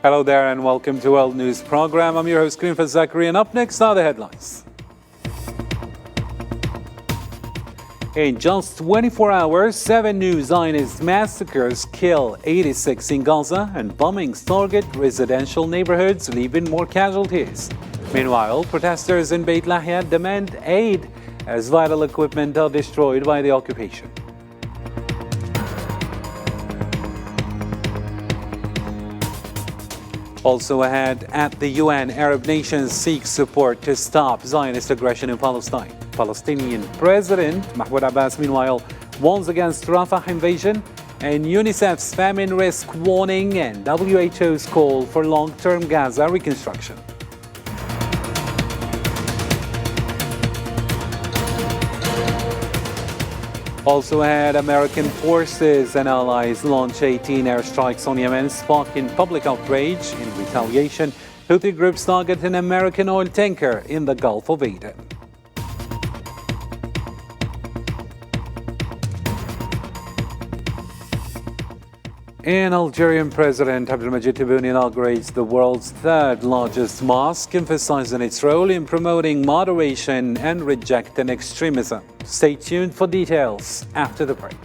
Hello there and welcome to World News Program. I'm your host, Greenford Zachary, and up next are the headlines. In just 24 hours, 7 new Zionist massacres kill 86 in Gaza and bombings target residential neighborhoods, leaving more casualties. Meanwhile, protesters in Beit Lahia demand aid as vital equipment are destroyed by the occupation. Also ahead, at the UN, Arab nations seek support to stop Zionist aggression in Palestine. Palestinian President Mahmoud Abbas, meanwhile, warns against Rafah invasion, and UNICEF's famine risk warning and WHO's call for long-term Gaza reconstruction. Also ahead, American forces and allies launch 18 airstrikes on Yemen, sparking public outrage. In retaliation, Houthi groups target an American oil tanker in the Gulf of Aden. And Algerian President Abdelmadjid Tebboune inaugurates the world's third largest mosque, emphasizing its role in promoting moderation and rejecting extremism. Stay tuned for details after the break.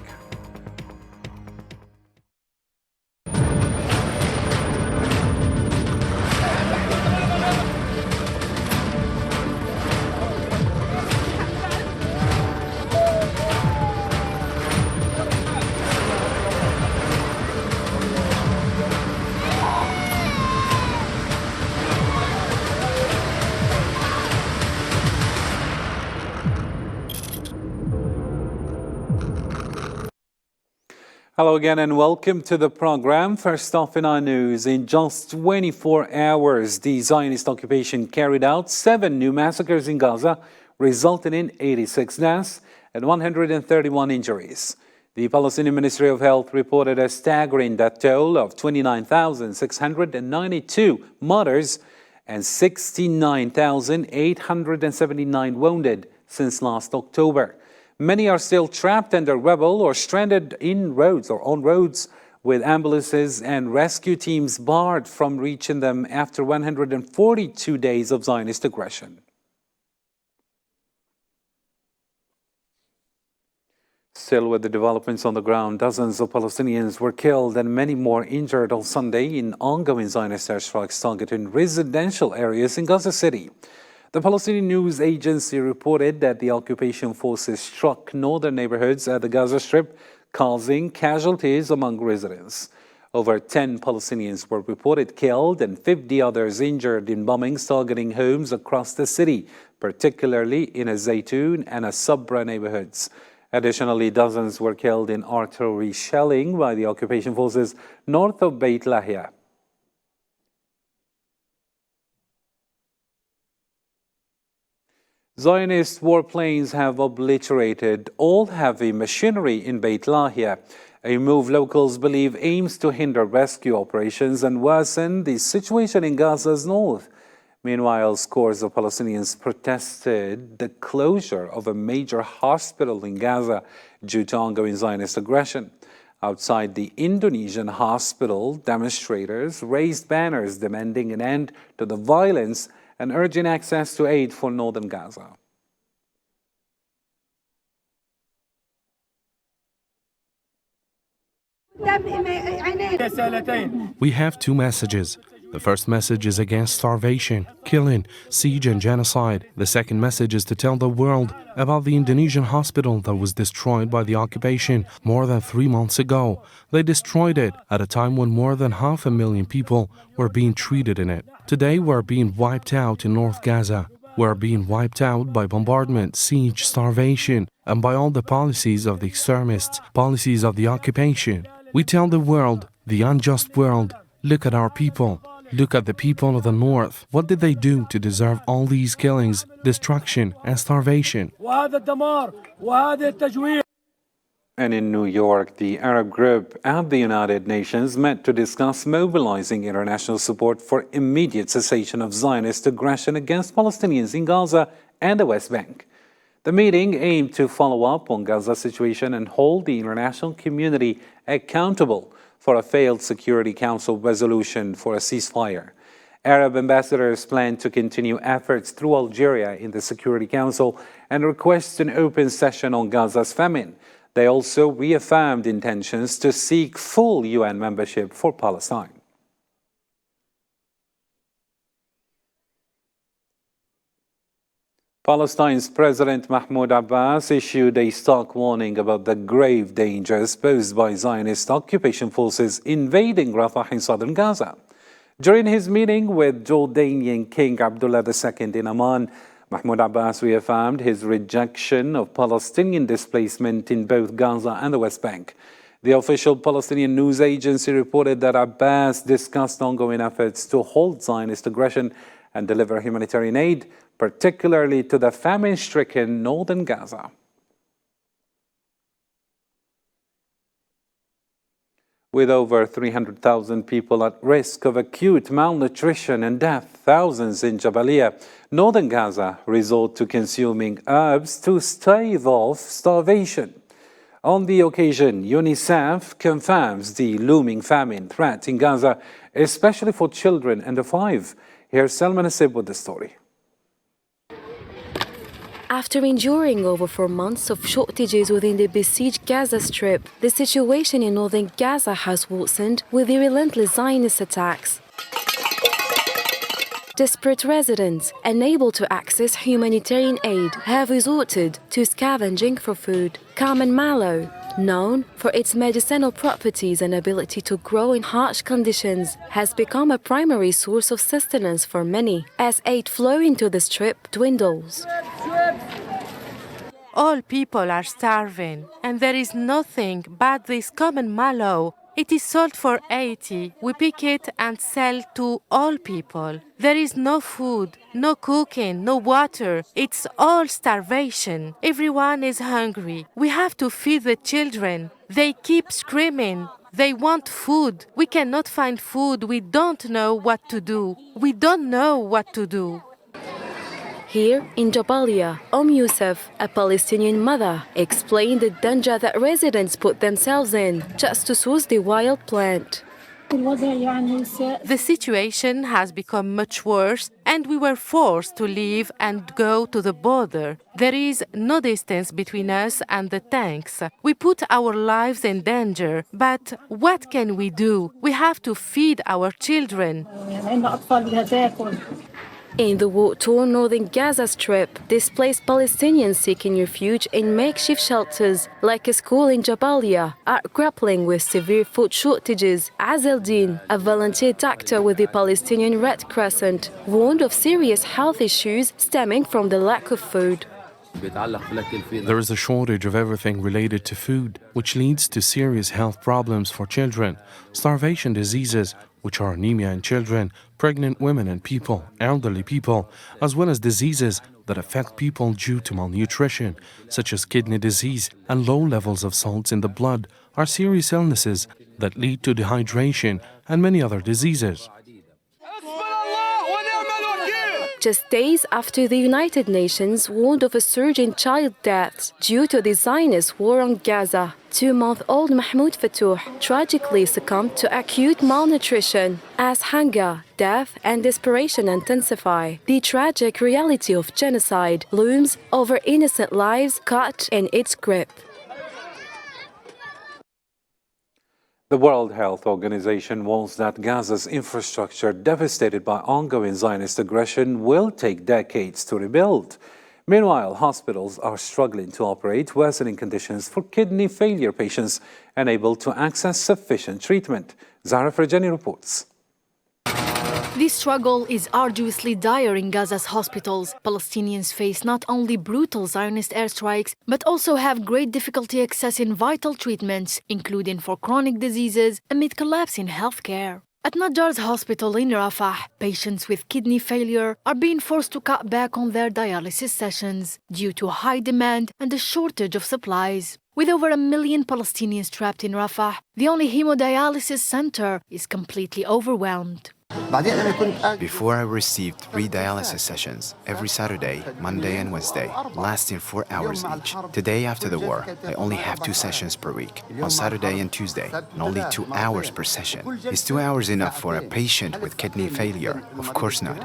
Hello again and welcome to the program. First off in our news, in just 24 hours, the Zionist occupation carried out 7 new massacres in Gaza, resulting in 86 deaths and 131 injuries. The Palestinian Ministry of Health reported a staggering death toll of 29,692 martyrs and 69,879 wounded since last October. Many are still trapped under rubble or stranded on roads, with ambulances and rescue teams barred from reaching them after 142 days of Zionist aggression. Still with the developments on the ground, dozens of Palestinians were killed and many more injured on Sunday in ongoing Zionist airstrikes targeting residential areas in Gaza City. The Palestinian news agency reported that the occupation forces struck northern neighborhoods at the Gaza Strip, causing casualties among residents. Over 10 Palestinians were reported killed and 50 others injured in bombings targeting homes across the city, particularly in Zaytun and Sabra neighborhoods. Additionally, dozens were killed in artillery shelling by the occupation forces north of Beit Lahia. Zionist warplanes have obliterated all heavy machinery in Beit Lahia, a move locals believe aims to hinder rescue operations and worsen the situation in Gaza's north. Meanwhile, scores of Palestinians protested the closure of a major hospital in Gaza due to ongoing Zionist aggression. Outside the Indonesian hospital, demonstrators raised banners demanding an end to the violence and urging access to aid for northern Gaza. We have 2 messages. The first message is against starvation, killing, siege and genocide. The second message is to tell the world about the Indonesian hospital that was destroyed by the occupation more than 3 months ago. They destroyed it at a time when more than 500,000 people were being treated in it. Today we're being wiped out in North Gaza. We're being wiped out by bombardment, siege, starvation, and by all the policies of the extremists, policies of the occupation. We tell the world, the unjust world, look at our people. Look at the people of the north. What did they do to deserve all these killings, destruction, and starvation? And in New York, the Arab group at the United Nations met to discuss mobilizing international support for immediate cessation of Zionist aggression against Palestinians in Gaza and the West Bank. The meeting aimed to follow up on Gaza's situation and hold the international community accountable for a failed Security Council resolution for a ceasefire. Arab ambassadors plan to continue efforts through Algeria in the Security Council and request an open session on Gaza's famine. They also reaffirmed intentions to seek full UN membership for Palestine. Palestine's President Mahmoud Abbas issued a stark warning about the grave dangers posed by Zionist occupation forces invading Rafah in southern Gaza. During his meeting with Jordanian King Abdullah II in Amman, Mahmoud Abbas reaffirmed his rejection of Palestinian displacement in both Gaza and the West Bank. The official Palestinian news agency reported that Abbas discussed ongoing efforts to halt Zionist aggression and deliver humanitarian aid, particularly to the famine-stricken northern Gaza. With over 300,000 people at risk of acute malnutrition and death, thousands in Jabalia, northern Gaza, resort to consuming herbs to stave off starvation. On the occasion, UNICEF confirms the looming famine threat in Gaza, especially for children under 5. Here's Salman Asib with the story. After enduring over 4 months of shortages within the besieged Gaza Strip, the situation in northern Gaza has worsened with the relentless Zionist attacks. Desperate residents, unable to access humanitarian aid, have resorted to scavenging for food. Common mallow, known for its medicinal properties and ability to grow in harsh conditions, has become a primary source of sustenance for many, as aid flow into the strip dwindles. All people are starving, and there is nothing but this common mallow. It is sold for 80. We pick it and sell to all people. There is no food, no cooking, no water. It's all starvation. Everyone is hungry. We have to feed the children. They keep screaming. They want food. We cannot find food. We don't know what to do. We don't know what to do. Here in Jabalia, Youssef, a Palestinian mother, explained the danger that residents put themselves in just to source the wild plant. The situation has become much worse, and we were forced to leave and go to the border. There is no distance between us and the tanks. We put our lives in danger, but what can we do? We have to feed our children. In the war-torn northern Gaza Strip, displaced Palestinians seeking refuge in makeshift shelters, like a school in Jabalia, are grappling with severe food shortages. Azeldin, a volunteer doctor with the Palestinian Red Crescent, warned of serious health issues stemming from the lack of food. There is a shortage of everything related to food, which leads to serious health problems for children, starvation diseases, which are anemia in children, pregnant women and people, elderly people, as well as diseases that affect people due to malnutrition, such as kidney disease and low levels of salts in the blood, are serious illnesses that lead to dehydration and many other diseases. Just days after the United Nations warned of a surge in child deaths due to the Zionist war on Gaza, 2-month-old Mahmoud Fatouh tragically succumbed to acute malnutrition. As hunger, death, and desperation intensify, the tragic reality of genocide looms over innocent lives caught in its grip. The World Health Organization warns that Gaza's infrastructure, devastated by ongoing Zionist aggression, will take decades to rebuild. Meanwhile, hospitals are struggling to operate, worsening conditions for kidney failure patients unable to access sufficient treatment. Zahra Farjani reports. This struggle is arduously dire in Gaza's hospitals. Palestinians face not only brutal Zionist airstrikes, but also have great difficulty accessing vital treatments, including for chronic diseases, amid collapse in healthcare. At Najjar's hospital in Rafah, patients with kidney failure are being forced to cut back on their dialysis sessions due to high demand and a shortage of supplies. With over 1 million Palestinians trapped in Rafah, the only hemodialysis center is completely overwhelmed. Before I received 3 dialysis sessions every Saturday, Monday and Wednesday, lasting 4 hours each. Today, after the war, I only have 2 sessions per week, on Saturday and Tuesday, and only 2 hours per session. Is 2 hours enough for a patient with kidney failure? Of course not.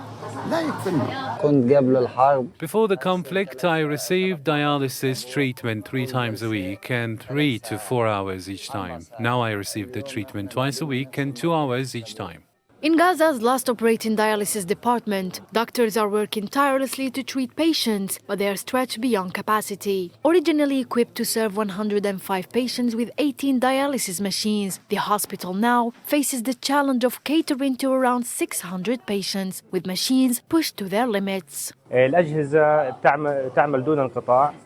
Before the conflict, I received dialysis treatment 3 times a week and 3 to 4 hours each time. Now I receive the treatment twice a week and 2 hours each time. In Gaza's last operating dialysis department, doctors are working tirelessly to treat patients, but they are stretched beyond capacity. Originally equipped to serve 105 patients with 18 dialysis machines, the hospital now faces the challenge of catering to around 600 patients, with machines pushed to their limits.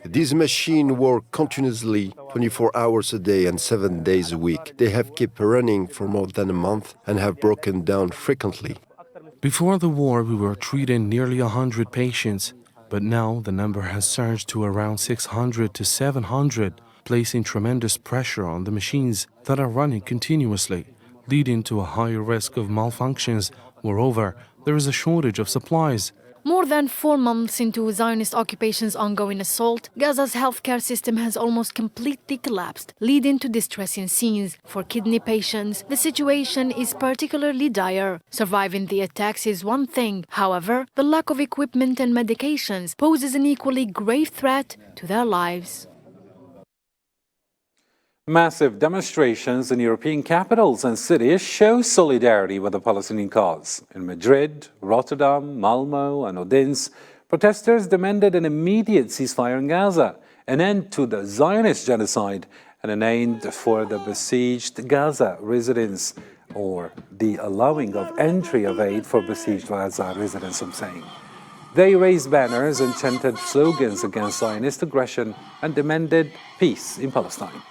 These machines work continuously 24 hours a day and 7 days a week. They have kept running for more than a month and have broken down frequently. Before the war, we were treating nearly 100 patients, but now the number has surged to around 600 to 700, placing tremendous pressure on the machines that are running continuously, leading to a higher risk of malfunctions. Moreover, there is a shortage of supplies. More than 4 months into Zionist occupation's ongoing assault, Gaza's healthcare system has almost completely collapsed, leading to distressing scenes. For kidney patients, the situation is particularly dire. Surviving the attacks is one thing. However, the lack of equipment and medications poses an equally grave threat to their lives. Massive demonstrations in European capitals and cities show solidarity with the Palestinian cause. In Madrid, Rotterdam, Malmo, and Odense, protesters demanded an immediate ceasefire in Gaza, an end to the Zionist genocide, and an end for the besieged Gaza residents, or the allowing of entry of aid for besieged Gaza residents, I'm saying. They raised banners and chanted slogans against Zionist aggression and demanded peace in Palestine.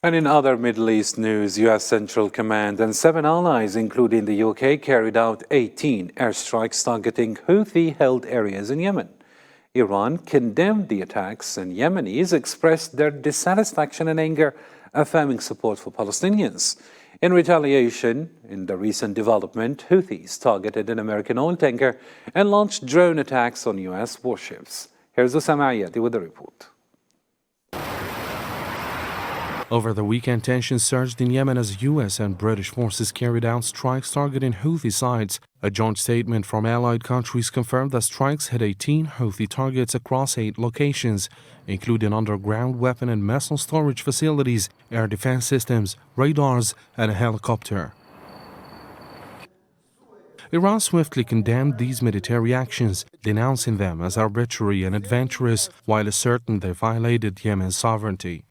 And in other Middle East news, U.S. Central Command and 7 allies, including the UK, carried out 18 airstrikes targeting Houthi-held areas in Yemen. Iran condemned the attacks, and Yemenis expressed their dissatisfaction and anger, affirming support for Palestinians. In retaliation, in the recent development, Houthis targeted an American oil tanker and launched drone attacks on U.S. warships. Here's Osama Ayati with the report. Over the weekend, tensions surged in Yemen as U.S. and British forces carried out strikes targeting Houthi sites. A joint statement from allied countries confirmed that strikes hit 18 Houthi targets across 8 locations, including underground weapon and missile storage facilities, air defense systems, radars, and a helicopter. Iran swiftly condemned these military actions, denouncing them as arbitrary and adventurous, while asserting they violated Yemen's sovereignty.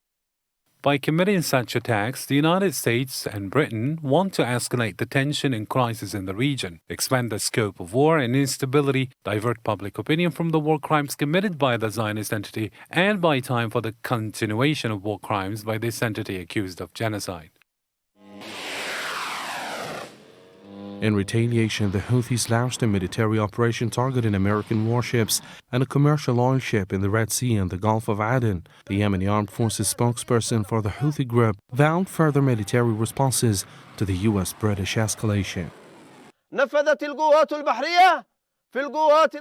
By committing such attacks, the United States and Britain want to escalate the tension and crisis in the region, expand the scope of war and instability, divert public opinion from the war crimes committed by the Zionist entity, and buy time for the continuation of war crimes by this entity accused of genocide. In retaliation, the Houthis launched a military operation targeting American warships and a commercial oil ship in the Red Sea and the Gulf of Aden. The Yemeni Armed Forces spokesperson for the Houthi group vowed further military responses to the U.S.-British escalation.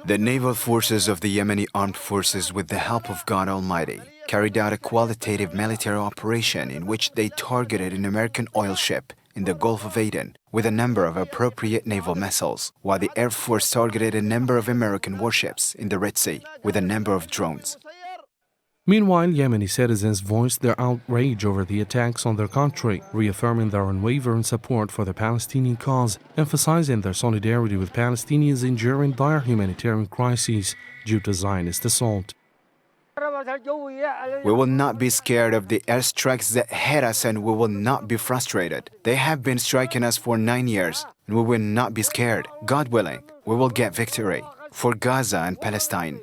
The naval forces of the Yemeni Armed Forces, with the help of God Almighty, carried out a qualitative military operation in which they targeted an American oil ship in the Gulf of Aden with a number of appropriate naval missiles, while the Air Force targeted a number of American warships in the Red Sea with a number of drones. Meanwhile, Yemeni citizens voiced their outrage over the attacks on their country, reaffirming their unwavering support for the Palestinian cause, emphasizing their solidarity with Palestinians enduring dire humanitarian crises due to Zionist assault. We will not be scared of the airstrikes that hit us, and we will not be frustrated. They have been striking us for 9 years, and we will not be scared. God willing, we will get victory for Gaza and Palestine.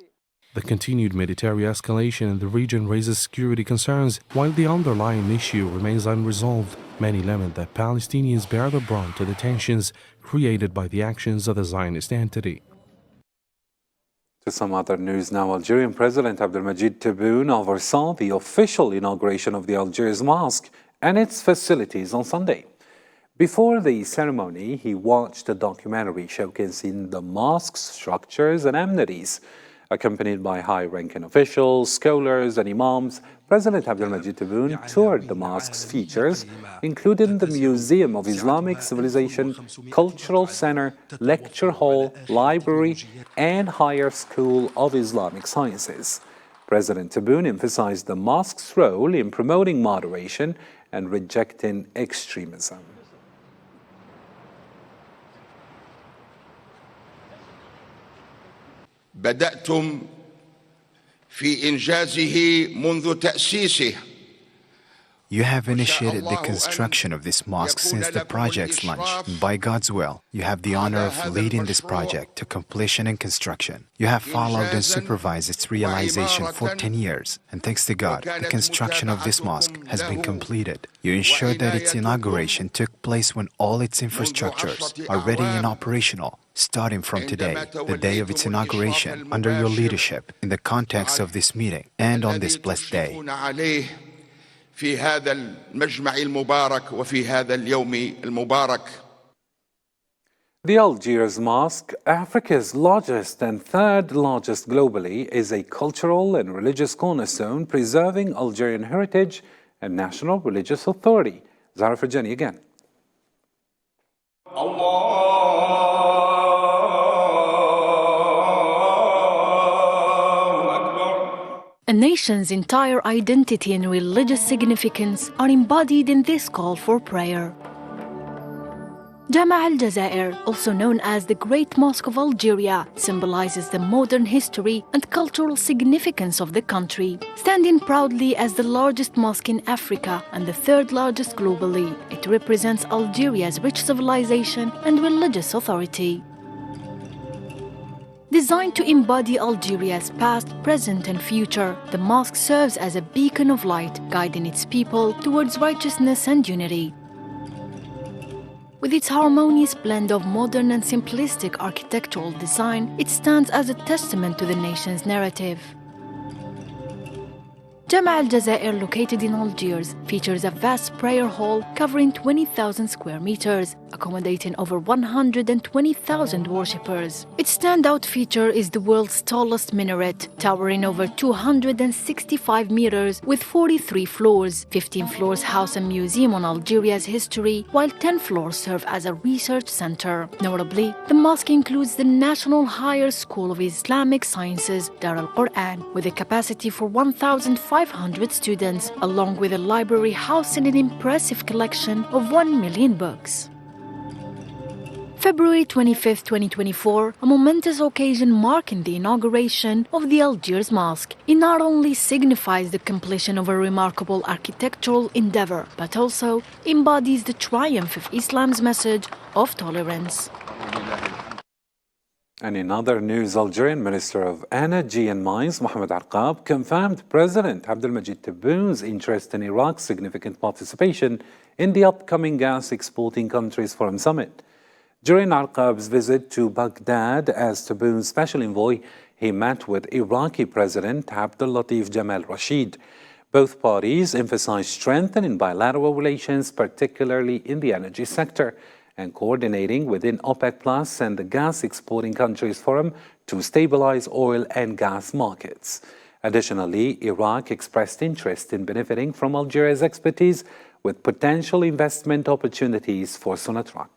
The continued military escalation in the region raises security concerns, while the underlying issue remains unresolved. Many lament that Palestinians bear the brunt of the tensions created by the actions of the Zionist entity. To some other news now, Algerian President Abdelmajid Tebboune oversaw the official inauguration of the Algiers Mosque and its facilities on Sunday. Before the ceremony, he watched a documentary showcasing the mosque's structures and amenities. Accompanied by high-ranking officials, scholars, and imams, President Abdelmajid Tebboune toured the mosque's features, including the Museum of Islamic Civilization, Cultural Center, Lecture Hall, Library, and Higher School of Islamic Sciences. President Tebboune emphasized the mosque's role in promoting moderation and rejecting extremism. بدأتم في إنجازه منذ تأسيسه. You have initiated the construction of this mosque since the project's launch. And by God's will, you have the honor of leading this project to completion and construction. You have followed and supervised its realization for 10 years. And thanks to God, the construction of this mosque has been completed. You ensured that its inauguration took place when all its infrastructures are ready and operational, starting from today, the day of its inauguration, under your leadership, in the context of this meeting, and on this blessed day. في هذا المجمع المبارك وفي هذا اليوم المبارك. The Algiers Mosque, Africa's largest and third largest globally, is a cultural and religious cornerstone preserving Algerian heritage and national religious authority. Zara Farjani again. A nation's entire identity and religious significance are embodied in this call for prayer. Jama' al-Jazair, also known as the Great Mosque of Algeria, symbolizes the modern history and cultural significance of the country. Standing proudly as the largest mosque in Africa and the third largest globally, it represents Algeria's rich civilization and religious authority. Designed to embody Algeria's past, present, and future, the mosque serves as a beacon of light, guiding its people towards righteousness and unity. With its harmonious blend of modern and simplistic architectural design, it stands as a testament to the nation's narrative. Jama' al-Jazair, located in Algiers, features a vast prayer hall covering 20,000 square meters, accommodating over 120,000 worshippers. Its standout feature is the world's tallest minaret, towering over 265 meters with 43 floors. 15 floors house a museum on Algeria's history, while 10 floors serve as a research center. Notably, the mosque includes the National Higher School of Islamic Sciences, Dar al-Quran, with a capacity for 1,500 students, along with a library housing an impressive collection of 1 million books. February 25, 2024, a momentous occasion marking the inauguration of the Algiers Mosque. It not only signifies the completion of a remarkable architectural endeavor, but also embodies the triumph of Islam's message of tolerance. And in other news, Algerian Minister of Energy and Mines, Mohamed Arqab, confirmed President Abdelmajid Tebboune's interest in Iraq's significant participation in the upcoming Gas Exporting Countries Forum Summit. During Arqab's visit to Baghdad as Tebboune's special envoy, he met with Iraqi President Abdel Latif Jamal Rashid. Both parties emphasized strengthening bilateral relations, particularly in the energy sector, and coordinating within OPEC Plus and the Gas Exporting Countries Forum to stabilize oil and gas markets. Additionally, Iraq expressed interest in benefiting from Algeria's expertise with potential investment opportunities for Sonatrach.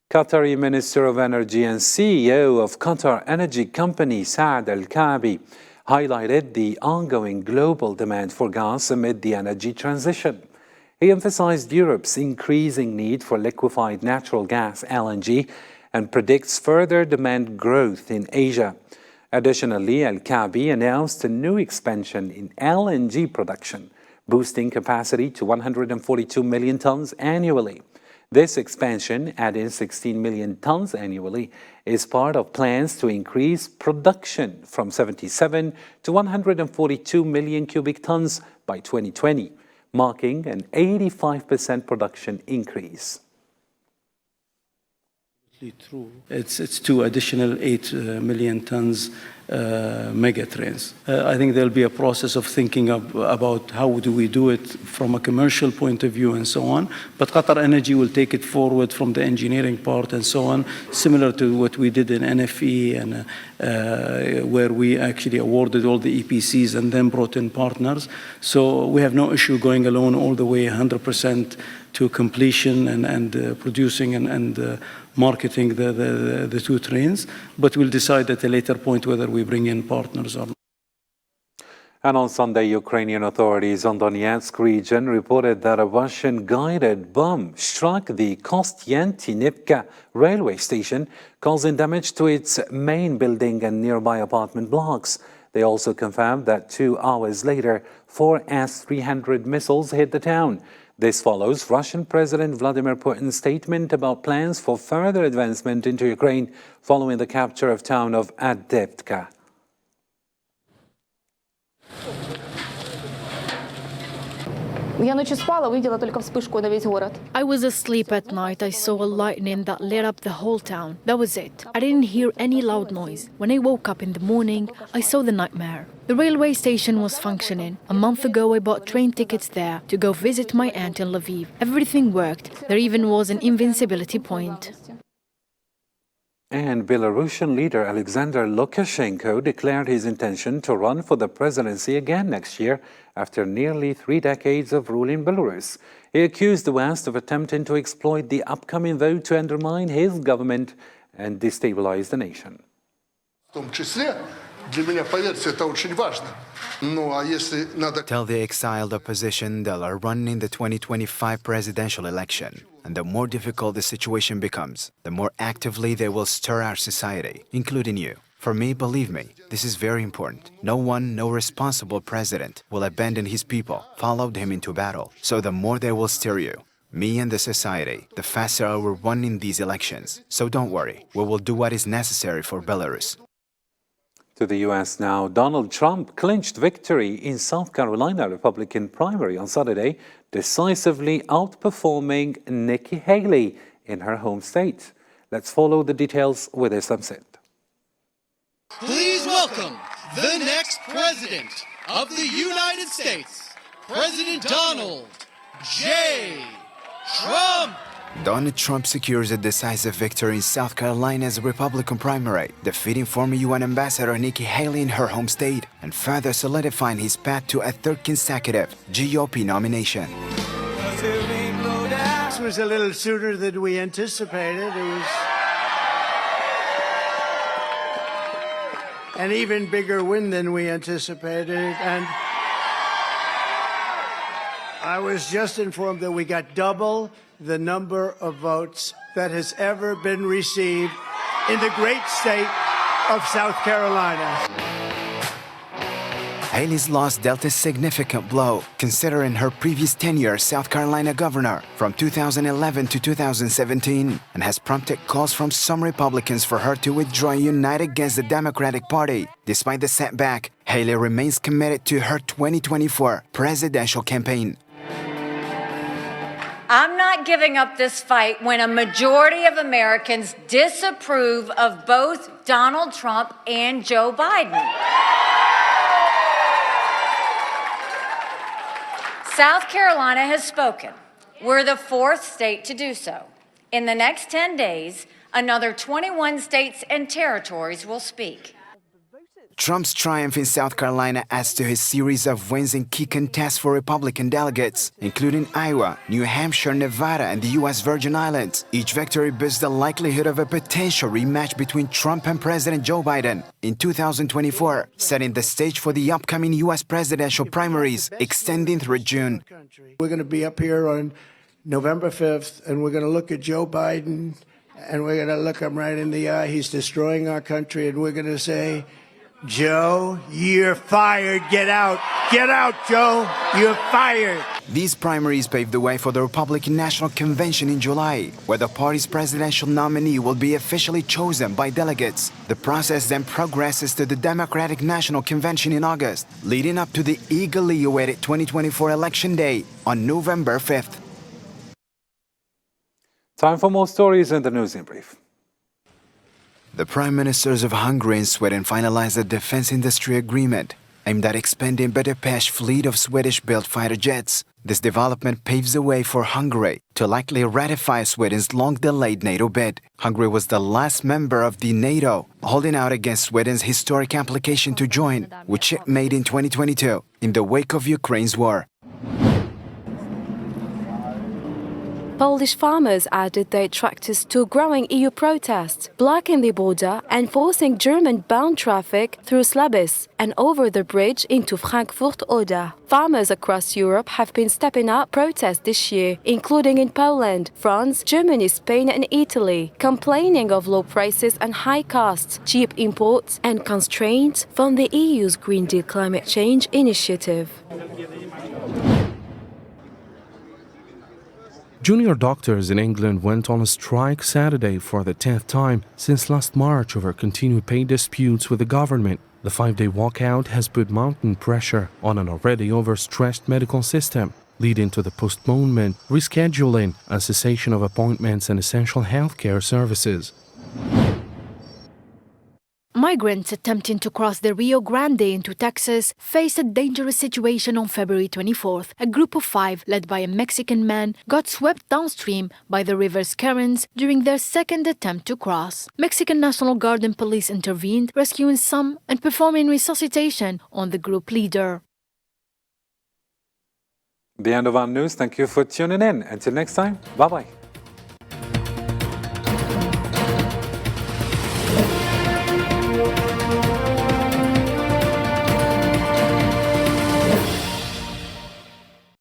Qatari Minister of Energy and CEO of Qatar Energy Company Saad Al-Kaabi highlighted the ongoing global demand for gas amid the energy transition. He emphasized Europe's increasing need for liquefied natural gas (LNG) and predicts further demand growth in Asia. Additionally, Al-Kaabi announced a new expansion in LNG production, boosting capacity to 142 million tons annually. This expansion, adding 16 million tons annually, is part of plans to increase production from 77 to 142 million cubic tons by 2020, marking an 85% production increase. True. It's two additional 8 million tons mega trains. I think there'll be a process of thinking about how do we do it from a commercial point of view and so on. But Qatar Energy will take it forward from the engineering part and so on, similar to what we did in NFE and where we actually awarded all the EPCs and then brought in partners. So we have no issue going alone all the way 100% to completion and producing and marketing the two trains, but we'll decide at a later point whether we bring in partners or not. And on Sunday, Ukrainian authorities on Donetsk region reported that a Russian-guided bomb struck the Kostyantynivka railway station, causing damage to its main building and nearby apartment blocks. They also confirmed that 2 hours later, 4 S-300 missiles hit the town. This follows Russian President Vladimir Putin's statement about plans for further advancement into Ukraine following the capture of town of Avdiivka. I was asleep at night. I saw a lightning that lit up the whole town. That was it. I didn't hear any loud noise. When I woke up in the morning, I saw the nightmare. The railway station was functioning. A month ago, I bought train tickets there to go visit my aunt in Lviv. Everything worked. There even was an invincibility point. And Belarusian leader Alexander Lukashenko declared his intention to run for the presidency again next year after nearly 3 decades of rule in Belarus. He accused the West of attempting to exploit the upcoming vote to undermine his government and destabilize the nation. Tell the exiled opposition they'll run in the 2025 presidential election. And the more difficult the situation becomes, the more actively they will stir our society, including you. For me, believe me, this is very important. No responsible president will abandon his people, followed him into battle. So the more they will stir you, me and the society, the faster I will run in these elections. So don't worry, we will do what is necessary for Belarus. To the U.S. now, Donald Trump clinched victory in South Carolina Republican primary on Saturday, decisively outperforming Nikki Haley in her home state. Let's follow the details with Islam Sid. Please welcome the next president of the United States, President Donald J. Trump. Donald Trump secures a decisive victory in South Carolina's Republican primary, defeating former UN Ambassador Nikki Haley in her home state and further solidifying his path to a 3rd consecutive GOP nomination. This was a little sooner than we anticipated. It was an even bigger win than we anticipated, and I was just informed that we got double the number of votes that has ever been received in the great state of South Carolina. Haley's loss dealt a significant blow, considering her previous tenure as South Carolina governor from 2011 to 2017, and has prompted calls from some Republicans for her to withdraw and unite against the Democratic Party. Despite the setback, Haley remains committed to her 2024 presidential campaign. I'm not giving up this fight when a majority of Americans disapprove of both Donald Trump and Joe Biden. South Carolina has spoken. We're the 4th state to do so. In the next 10 days, another 21 states and territories will speak. Trump's triumph in South Carolina adds to his series of wins in key contests for Republican delegates, including Iowa, New Hampshire, Nevada, and the U.S. Virgin Islands. Each victory boosts the likelihood of a potential rematch between Trump and President Joe Biden in 2024, setting the stage for the upcoming U.S. presidential primaries, extending through June. We're going to be up here on November 5th, and we're going to look at Joe Biden and we're going to look him right in the eye. He's destroying our country, and we're going to say, Joe, you're fired. Get out. Get out, Joe. You're fired. These primaries paved the way for the Republican National Convention in July, where the party's presidential nominee will be officially chosen by delegates. The process then progresses to the Democratic National Convention in August, leading up to the eagerly awaited 2024 election day on November 5th. Time for more stories in the News in Brief. The Prime Ministers of Hungary and Sweden finalized a defense industry agreement aimed at expanding Budapest's fleet of Swedish-built fighter jets. This development paves the way for Hungary to likely ratify Sweden's long-delayed NATO bid. Hungary was the last member of the NATO, holding out against Sweden's historic application to join, which it made in 2022 in the wake of Ukraine's war. Polish farmers added their tractors to growing EU protests, blocking the border and forcing German-bound traffic through Slabis and over the bridge into Frankfurt-Oder. Farmers across Europe have been stepping up protests this year, including in Poland, France, Germany, Spain and Italy, complaining of low prices and high costs, cheap imports and constraints from the EU's Green Deal climate change initiative. Junior doctors in England went on a strike Saturday for the 10th time since last March over continued pay disputes with the government. The 5-day walkout has put mounting pressure on an already overstretched medical system, leading to the postponement, rescheduling, and cessation of appointments and essential healthcare services. Migrants attempting to cross the Rio Grande into Texas faced a dangerous situation on February 24th. A group of 5, led by a Mexican man, got swept downstream by the river's currents during their second attempt to cross. Mexican National Guard and police intervened, rescuing some and performing resuscitation on the group leader. The end of our news. Thank you for tuning in. Until next time, bye-bye.